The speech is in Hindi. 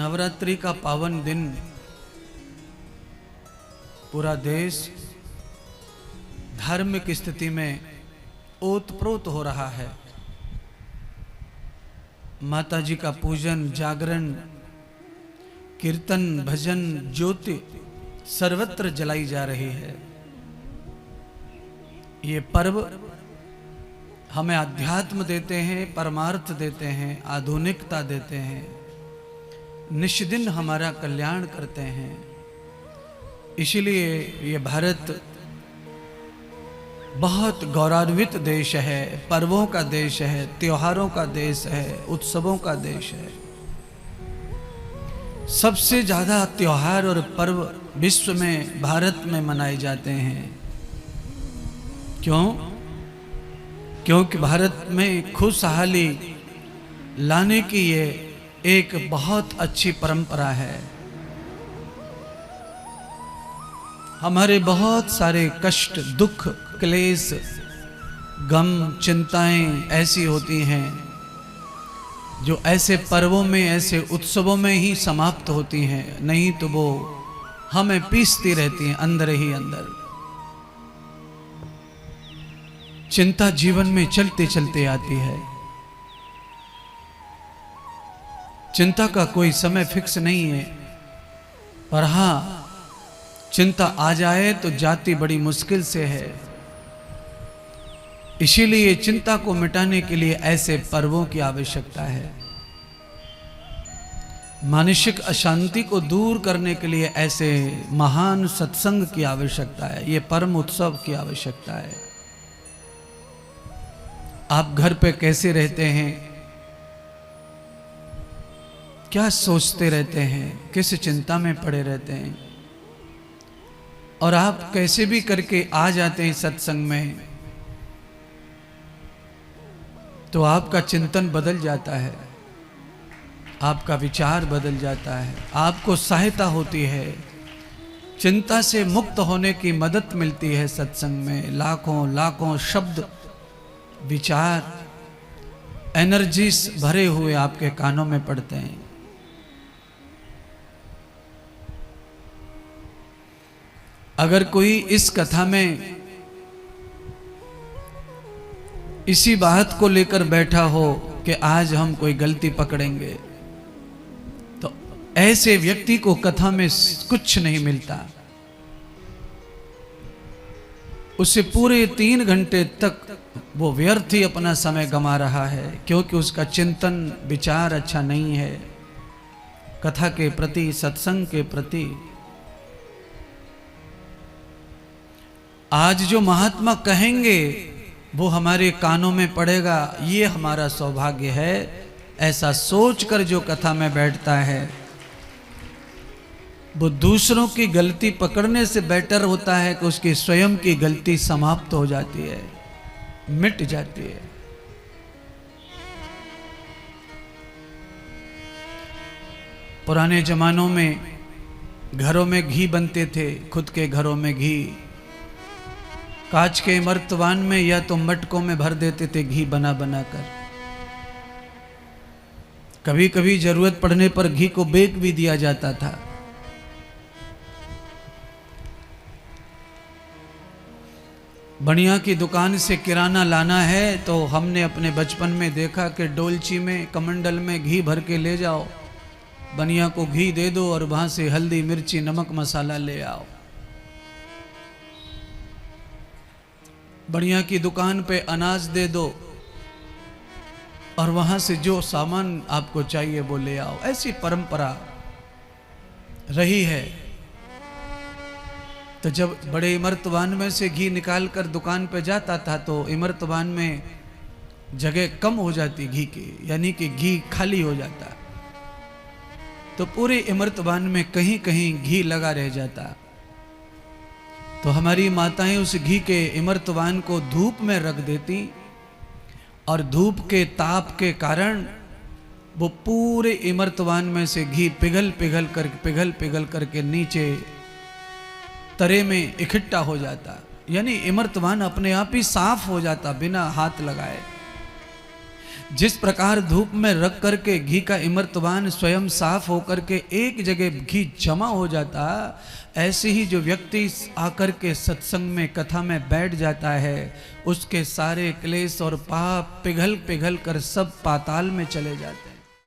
नवरात्रि का पावन दिन पूरा देश धार्मिक स्थिति में ओतप्रोत हो रहा है। माता जी का पूजन, जागरण, कीर्तन, भजन, ज्योति सर्वत्र जलाई जा रही है। ये पर्व हमें अध्यात्म देते हैं, परमार्थ देते हैं, आधुनिकता देते हैं, निष्दिन हमारा कल्याण करते हैं। इसलिए ये भारत बहुत गौरवान्वित देश है, पर्वों का देश है, त्योहारों का देश है, उत्सवों का देश है। सबसे ज्यादा त्योहार और पर्व विश्व में भारत में मनाए जाते हैं। क्यों? क्योंकि भारत में खुशहाली लाने की ये एक बहुत अच्छी परंपरा है। हमारे बहुत सारे कष्ट, दुख, क्लेश, गम, चिंताएं ऐसी होती हैं जो ऐसे पर्वों में, ऐसे उत्सवों में ही समाप्त होती हैं, नहीं तो वो हमें पीसती रहती हैं अंदर ही अंदर। चिंता जीवन में चलते चलते आती है। चिंता का कोई समय फिक्स नहीं है, पर हाँ, चिंता आ जाए तो जाती बड़ी मुश्किल से है। इसीलिए चिंता को मिटाने के लिए ऐसे पर्वों की आवश्यकता है। मानसिक अशांति को दूर करने के लिए ऐसे महान सत्संग की आवश्यकता है, ये परम उत्सव की आवश्यकता है। आप घर पे कैसे रहते हैं, क्या सोचते रहते हैं, किस चिंता में पड़े रहते हैं, और आप कैसे भी करके आ जाते हैं सत्संग में, तो आपका चिंतन बदल जाता है, आपका विचार बदल जाता है, आपको सहायता होती है, चिंता से मुक्त होने की मदद मिलती है। सत्संग में लाखों लाखों शब्द, विचार, एनर्जीज भरे हुए आपके कानों में पड़ते हैं। अगर कोई इस कथा में इसी बात को लेकर बैठा हो कि आज हम कोई गलती पकड़ेंगे, तो ऐसे व्यक्ति को कथा में कुछ नहीं मिलता। उसे पूरे 3 घंटे तक वो व्यर्थ ही अपना समय गंवा रहा है, क्योंकि उसका चिंतन, विचार अच्छा नहीं है कथा के प्रति, सत्संग के प्रति। आज जो महात्मा कहेंगे वो हमारे कानों में पड़ेगा, ये हमारा सौभाग्य है। ऐसा सोचकर जो कथा में बैठता है वो दूसरों की गलती पकड़ने से बेटर होता है कि उसकी स्वयं की गलती समाप्त हो जाती है, मिट जाती है। पुराने जमानों में घरों में घी बनते थे, खुद के घरों में घी कांच के मर्तबान में या तो मटकों में भर देते थे, घी बना बना कर। कभी कभी जरूरत पड़ने पर घी को बेच भी दिया जाता था। बढ़िया की दुकान से किराना लाना है तो हमने अपने बचपन में देखा कि डोलची में, कमंडल में घी भर के ले जाओ, बनिया को घी दे दो और वहां से हल्दी, मिर्ची, नमक, मसाला ले आओ। बढ़िया की दुकान पे अनाज दे दो और वहां से जो सामान आपको चाहिए वो ले आओ। ऐसी परंपरा रही है। तो जब बड़े इमरतबान में से घी निकाल कर दुकान पे जाता था तो इमरतबान में जगह कम हो जाती घी की, यानी कि घी खाली हो जाता, तो पूरे इमरतबान में कहीं कहीं घी लगा रह जाता। तो हमारी माताएं उस घी के इमरतबान को धूप में रख देती और धूप के ताप के कारण वो पूरे इमरतबान में से घी पिघल पिघल करके नीचे तरे में इकट्ठा हो जाता, यानी इमरतबान अपने आप ही साफ हो जाता बिना हाथ लगाए। जिस प्रकार धूप में रख करके घी का इमर्तवान स्वयं साफ होकर के एक जगह घी जमा हो जाता, ऐसे ही जो व्यक्ति आकर के सत्संग में कथा में बैठ जाता है, उसके सारे क्लेश और पाप पिघल पिघल कर सब पाताल में चले जाते हैं।